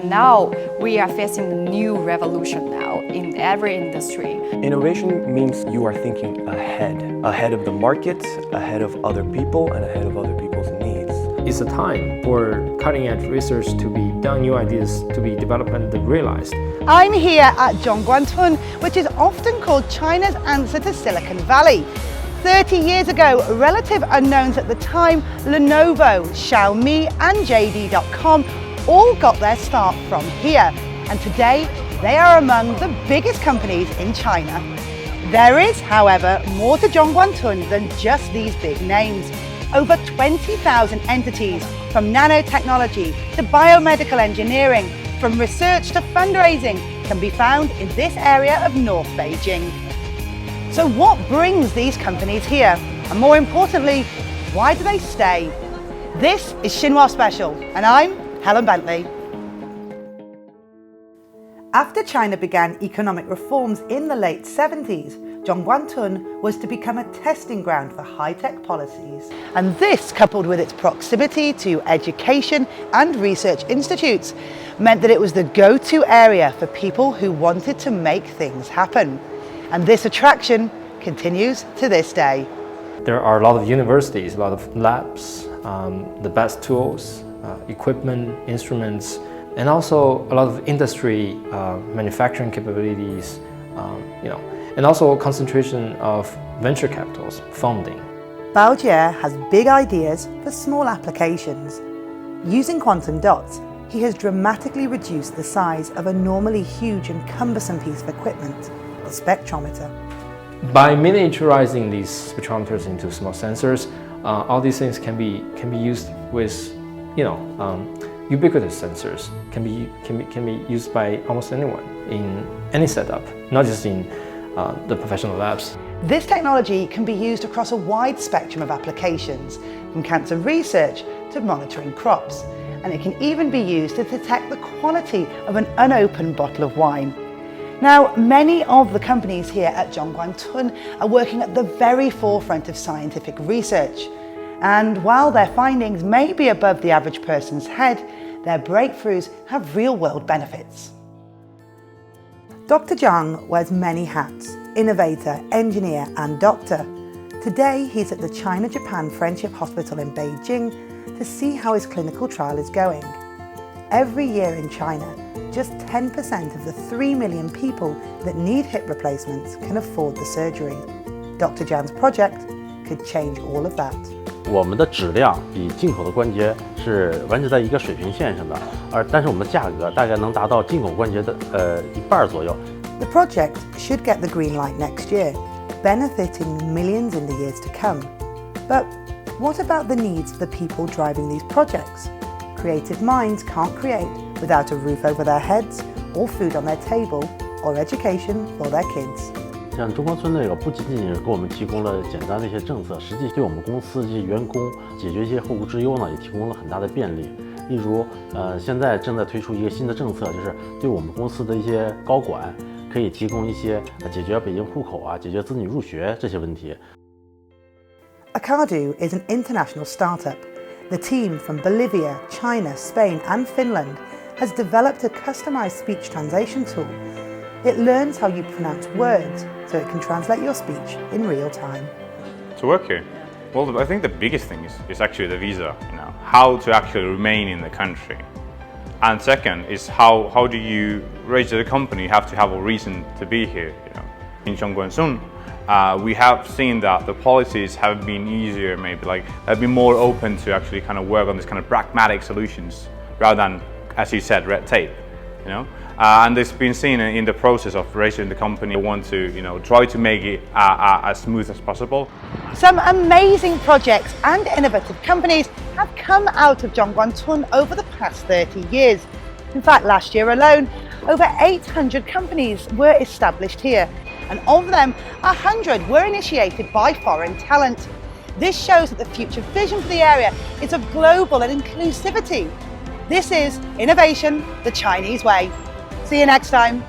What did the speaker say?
And now we are facing a new revolution now in every industry. Innovation means you are thinking ahead of the market, ahead of other people, and ahead of other people's needs. It's a time for cutting-edge research to be done, new ideas to be developed and realized. I'm here at Zhongguancun, which is often called China's answer to Silicon Valley. 30 years ago, relative unknowns at the time, Lenovo, Xiaomi and JD.com all got their start from here. And today, they are among the biggest companies in China. There is, however, more to Zhongguancun than just these big names. Over 20,000 entities, from nanotechnology to biomedical engineering, from research to fundraising, can be found in this area of North Beijing. So what brings these companies here? And more importantly, why do they stay? This is Xinhua Special, and I'm Helen Bentley. After China began economic reforms in the late 70s, Zhongguancun was to become a testing ground for high-tech policies. And this, coupled with its proximity to education and research institutes, meant that it was the go-to area for people who wanted to make things happen. And this attraction continues to this day. There are a lot of universities, a lot of labs, the best tools, equipment, instruments, and also a lot of industry manufacturing capabilities, and also a concentration of venture capitals funding. Baojie has big ideas for small applications. Using quantum dots, he has dramatically reduced the size of a normally huge and cumbersome piece of equipment, the spectrometer. By miniaturizing these spectrometers into small sensors, all these things can be used with, ubiquitous sensors. Can be used by almost anyone in any setup, not just in the professional labs. This technology can be used across a wide spectrum of applications, from cancer research to monitoring crops, and it can even be used to detect the quality of an unopened bottle of wine. Now, many of the companies here at Zhongguancun are working at the very forefront of scientific research. And while their findings may be above the average person's head, their breakthroughs have real-world benefits. Dr. Zhang wears many hats: innovator, engineer and doctor. Today, he's at the China-Japan Friendship Hospital in Beijing to see how his clinical trial is going. Every year in China, just 10% of the 3 million people that need hip replacements can afford the surgery. Dr. Zhang's project could change all of that. 我们的质量比进口的关节是完全在一个水平线上的，但是我们的价格大概能达到进口关节的一半左右。The project should get the green light next year, benefiting millions in the years to come. But what about the needs of the people driving these projects? Creative minds can't create without a roof over their heads, or food on their table, or education for their kids. 像中关村这个不仅仅是给我们提供了简单的一些政策，实际对我们公司这些员工解决一些后顾之忧呢，也提供了很大的便利。例如，现在正在推出一个新的政策，就是对我们公司的一些高管可以提供一些解决北京户口啊、解决子女入学这些问题。Acadu is an international startup. The team from Bolivia, China, Spain and Finland has developed a customized speech translation tool. It learns how you pronounce words, so it can translate your speech in real time. To work here? Well, I think the biggest thing is actually the visa, how to actually remain in the country. And second is how do you register the company? You have to have a reason to be here. In Zhongguancun, we have seen that the policies have been easier, have been more open to actually kind of work on this kind of pragmatic solutions rather than, as you said, red tape. And it's been seen in the process of registering the company. We want to, try to make it as smooth as possible. Some amazing projects and innovative companies have come out of Zhongguancun over the past 30 years. In fact, last year alone, over 800 companies were established here, and of them, 100 were initiated by foreign talent. This shows that the future vision for the area is of global and inclusivity. This is innovation the Chinese way. See you next time.